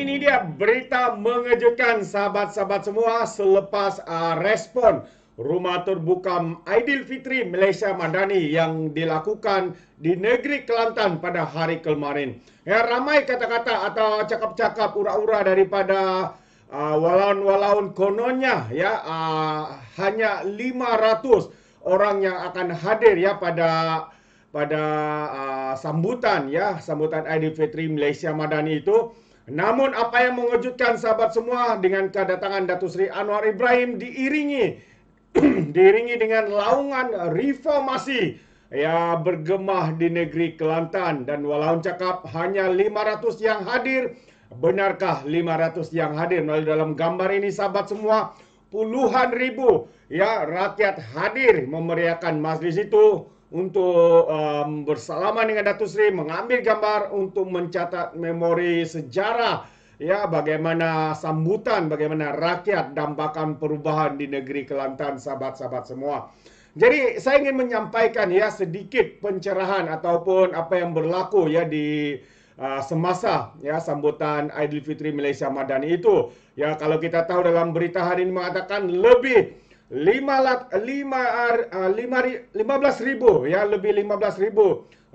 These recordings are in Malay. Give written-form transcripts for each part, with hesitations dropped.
Ini dia berita mengejutkan sahabat-sahabat semua selepas respon rumah terbuka Aidilfitri Malaysia Madani yang dilakukan di negeri Kelantan pada hari kemarin. Ya, ramai kata-kata atau cakap-cakap ura-ura daripada walaun-walaun kononnya ya hanya 500 orang yang akan hadir ya pada sambutan Aidilfitri Malaysia Madani itu. Namun apa yang mengejutkan sahabat semua dengan kedatangan Datuk Seri Anwar Ibrahim diiringi dengan laungan reformasi ya bergemah di negeri Kelantan, dan walaupun cakap hanya 500 yang hadir, benarkah 500 yang hadir? Melalui dalam gambar ini sahabat semua, puluhan ribu ya rakyat hadir memeriahkan majlis itu untuk bersalaman dengan Datuk Seri, mengambil gambar untuk mencatat memori sejarah ya bagaimana sambutan, bagaimana rakyat dambakan perubahan di negeri Kelantan sahabat-sahabat semua. Jadi saya ingin menyampaikan ya sedikit pencerahan ataupun apa yang berlaku ya di semasa ya sambutan Aidilfitri Malaysia Madani itu. Ya, kalau kita tahu dalam berita hari ini mengatakan lebih 15.000 ya, lebih 15.000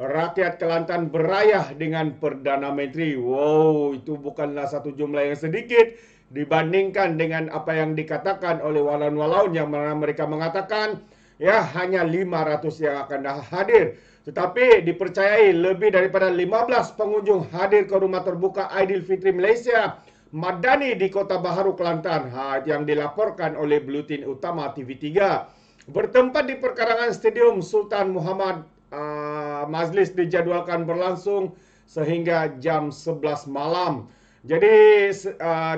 rakyat Kelantan berayah dengan Perdana Menteri. Wow, itu bukanlah satu jumlah yang sedikit dibandingkan dengan apa yang dikatakan oleh walaun-walaun yang mereka mengatakan ya hanya 500 yang akan hadir. Tetapi dipercayai lebih daripada 15 pengunjung hadir ke rumah terbuka Aidilfitri Malaysia Madani di Kota Baharu, Kelantan, yang dilaporkan oleh Buletin Utama TV3. Bertempat di perkarangan Stadium Sultan Muhammad, majlis dijadwalkan berlangsung sehingga jam 11 malam. Jadi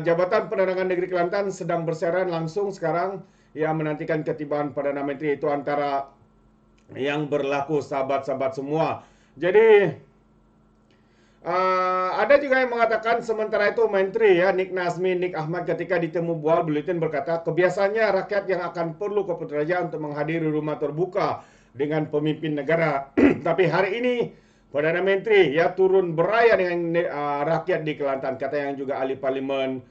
Jabatan Penerangan Negeri Kelantan sedang bersiaran langsung sekarang yang menantikan ketibaan Perdana Menteri. Itu antara yang berlaku sahabat-sahabat semua. Jadi ada juga yang mengatakan sementara itu Menteri ya Nik Nazmi Nik Ahmad ketika ditemu bual Buletin berkata kebiasaannya rakyat yang akan perlu ke Putrajaya untuk menghadiri rumah terbuka dengan pemimpin negara. Tapi hari ini Perdana Menteri ya turun beraya dengan rakyat di Kelantan, kata yang juga ahli parlimen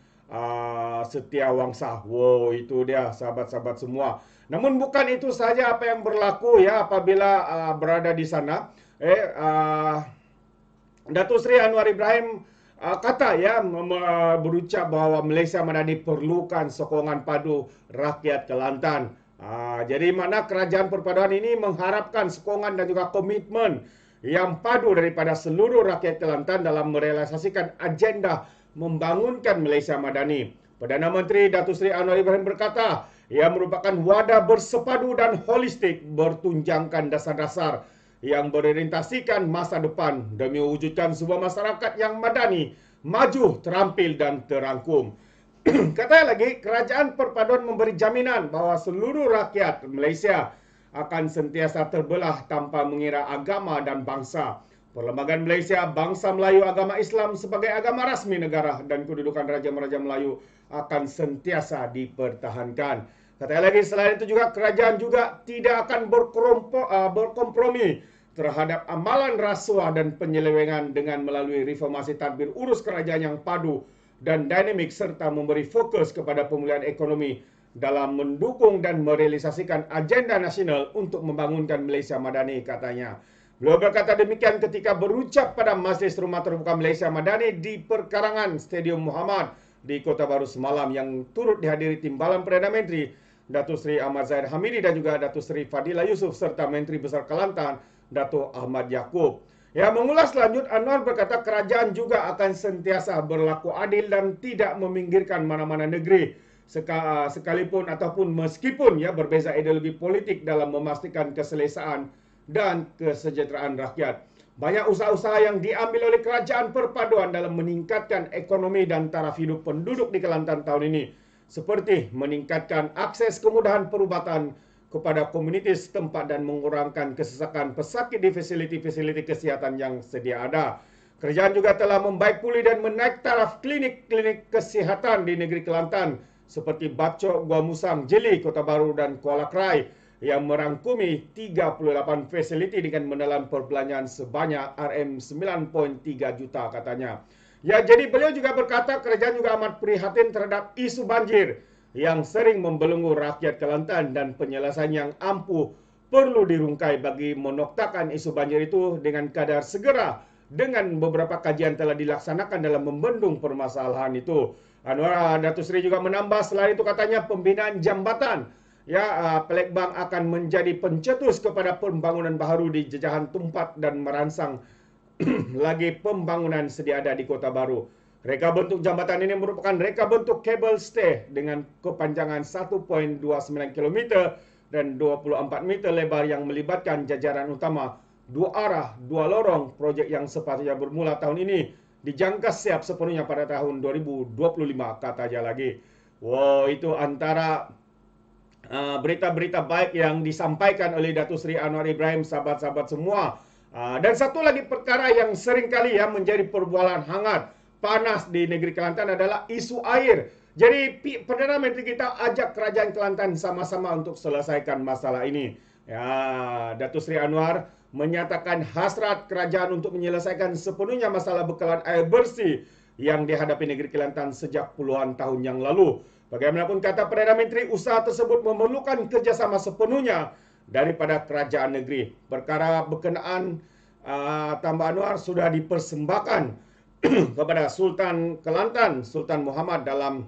Setia Wangsa. Wow, itu dia sahabat-sahabat semua. Namun bukan itu saja apa yang berlaku ya apabila berada di sana. Datuk Seri Anwar Ibrahim kata ya berucap bahawa Malaysia Madani perlukan sokongan padu rakyat Kelantan. Jadi mana kerajaan perpaduan ini mengharapkan sokongan dan juga komitmen yang padu daripada seluruh rakyat Kelantan dalam merealisasikan agenda membangunkan Malaysia Madani. Perdana Menteri Datuk Seri Anwar Ibrahim berkata, ia merupakan wadah bersepadu dan holistik bertunjangkan dasar-dasar yang berorientasikan masa depan demi mewujudkan sebuah masyarakat yang madani, maju, terampil dan terangkum. Katanya lagi, kerajaan perpaduan memberi jaminan bahawa seluruh rakyat Malaysia akan sentiasa terbelah tanpa mengira agama dan bangsa. Perlembagaan Malaysia, Bangsa Melayu Agama Islam sebagai agama rasmi negara dan kedudukan Raja-Raja Melayu akan sentiasa dipertahankan. Katanya lagi, selain itu juga kerajaan juga tidak akan berkompromi terhadap amalan rasuah dan penyelewengan dengan melalui reformasi tadbir urus kerajaan yang padu dan dinamik serta memberi fokus kepada pemulihan ekonomi dalam mendukung dan merealisasikan agenda nasional untuk membangunkan Malaysia Madani, katanya. Beliau berkata demikian ketika berucap pada Majlis Rumah Terbuka Malaysia Madani di perkarangan Stadium Muhammad di Kota Baru semalam yang turut dihadiri timbalan Perdana Menteri Datuk Seri Ahmad Zahid Hamidi dan juga Datuk Seri Fadilah Yusof serta Menteri Besar Kelantan Datuk Ahmad Yaakob. Ya, mengulas lanjut, Anwar berkata kerajaan juga akan sentiasa berlaku adil dan tidak meminggirkan mana-mana negeri sekalipun ataupun meskipun ya berbeza ideologi politik dalam memastikan keselesaan dan kesejahteraan rakyat. Banyak usaha-usaha yang diambil oleh kerajaan perpaduan dalam meningkatkan ekonomi dan taraf hidup penduduk di Kelantan tahun ini, seperti meningkatkan akses kemudahan perubatan kepada komuniti setempat dan mengurangkan kesesakan pesakit di fasiliti-fasiliti kesihatan yang sedia ada. Kerajaan juga telah membaik pulih dan menaik taraf klinik-klinik kesihatan di negeri Kelantan seperti Bacok, Gua Musang, Jeli, Kota Baru dan Kuala Krai yang merangkumi 38 fasiliti dengan menelan perbelanjaan sebanyak RM9.3 juta, katanya. Ya, jadi beliau juga berkata kerajaan juga amat prihatin terhadap isu banjir yang sering membelenggu rakyat Kelantan dan penyelesaian yang ampuh perlu dirungkai bagi menoktakan isu banjir itu dengan kadar segera dengan beberapa kajian telah dilaksanakan dalam membendung permasalahan itu. Anwar Datuk Seri juga menambah selain itu katanya pembinaan jambatan Pelekbang akan menjadi pencetus kepada pembangunan baru di Jejahan Tumpat dan merangsang lagi pembangunan sedia ada di Kota Baru. Reka bentuk jambatan ini merupakan reka bentuk kabel stay dengan kepanjangan 1.29 km dan 24 meter lebar yang melibatkan jajaran utama dua arah, dua lorong. Projek yang sepatutnya bermula tahun ini dijangka siap sepenuhnya pada tahun 2025, katanya lagi. Wow, itu antara berita-berita baik yang disampaikan oleh Datuk Seri Anwar Ibrahim, sahabat-sahabat semua. Dan satu lagi perkara yang sering kali menjadi perbualan hangat, panas di negeri Kelantan adalah isu air. Jadi Perdana Menteri kita ajak kerajaan Kelantan sama-sama untuk selesaikan masalah ini. Datuk Seri Anwar menyatakan hasrat kerajaan untuk menyelesaikan sepenuhnya masalah bekalan air bersih yang dihadapi negeri Kelantan sejak puluhan tahun yang lalu. Bagaimanapun kata Perdana Menteri, usaha tersebut memerlukan kerjasama sepenuhnya daripada kerajaan negeri. Perkara berkenaan tambah Anwar sudah dipersembahkan kepada Sultan Kelantan, Sultan Muhammad dalam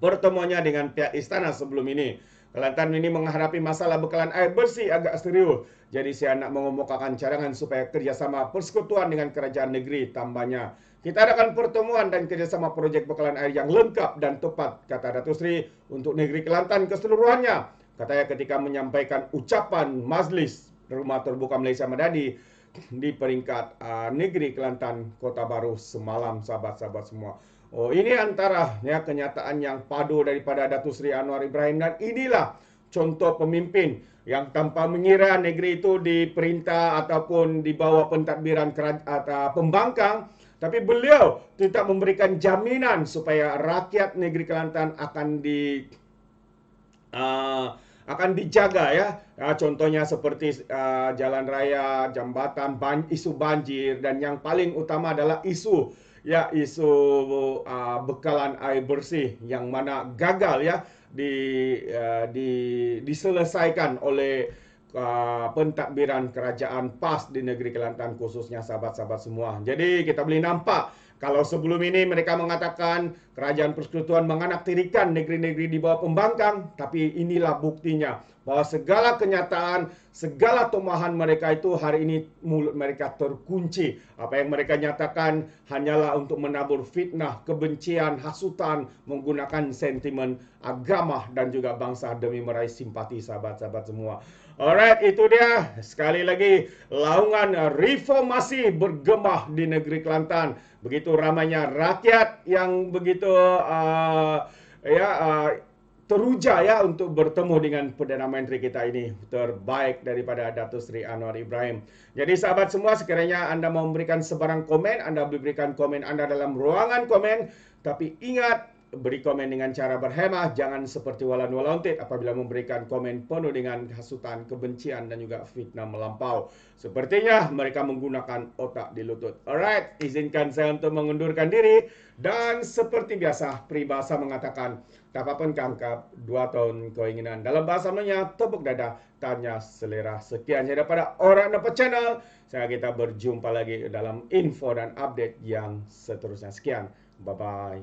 pertemuannya dengan pihak istana sebelum ini. Kelantan ini menghadapi masalah bekalan air bersih agak serius. Jadi saya nak mengemukakan cadangan supaya kerjasama persekutuan dengan kerajaan negeri tambahnya. Kita adakan pertemuan dan kerjasama projek bekalan air yang lengkap dan tepat, kata Datuk Seri, untuk negeri Kelantan keseluruhannya. Katanya ketika menyampaikan ucapan Majlis Rumah Terbuka Malaysia Madani di peringkat negeri Kelantan, Kota Baru semalam, sahabat-sahabat semua. Oh, ini antara kenyataan yang padu daripada Datuk Seri Anwar Ibrahim, dan inilah contoh pemimpin yang tanpa mengira negeri itu diperintah ataupun di bawah pentadbiran pembangkang, tapi beliau tetap memberikan jaminan supaya rakyat negeri Kelantan akan dijaga contohnya seperti jalan raya, jambatan, isu banjir, dan yang paling utama adalah isu bekalan air bersih yang mana gagal diselesaikan oleh pentadbiran kerajaan PAS di negeri Kelantan, khususnya sahabat-sahabat semua. Jadi kita boleh nampak kalau sebelum ini mereka mengatakan kerajaan persekutuan menganaktirikan negeri-negeri di bawah pembangkang, tapi inilah buktinya bahwa segala kenyataan, segala tomahan mereka itu hari ini mulut mereka terkunci. Apa yang mereka nyatakan hanyalah untuk menabur fitnah, kebencian, hasutan, menggunakan sentimen agama dan juga bangsa demi meraih simpati sahabat-sahabat semua. Alright, itu dia. Sekali lagi, laungan reformasi bergema di negeri Kelantan. Begitu ramainya rakyat yang begitu teruja untuk bertemu dengan Perdana Menteri kita ini, terbaik daripada Datuk Seri Anwar Ibrahim. Jadi sahabat semua, sekiranya anda mau memberikan sebarang komen, anda boleh berikan komen anda dalam ruangan komen. Tapi ingat, beri komen dengan cara berhemah, jangan seperti Walan Walontit apabila memberikan komen penuh dengan hasutan, kebencian dan juga fitnah melampau. Sepertinya mereka menggunakan otak di lutut. Alright, izinkan saya untuk mengundurkan diri. Dan seperti biasa, peribahasa mengatakan, tak apa pun kangkap, 2 tahun keinginan. Dalam bahasa Melayu, tepuk dada, tanya selera. Sekian saya daripada Orang Dapat Channel. Saya kita berjumpa lagi dalam info dan update yang seterusnya. Sekian, bye-bye.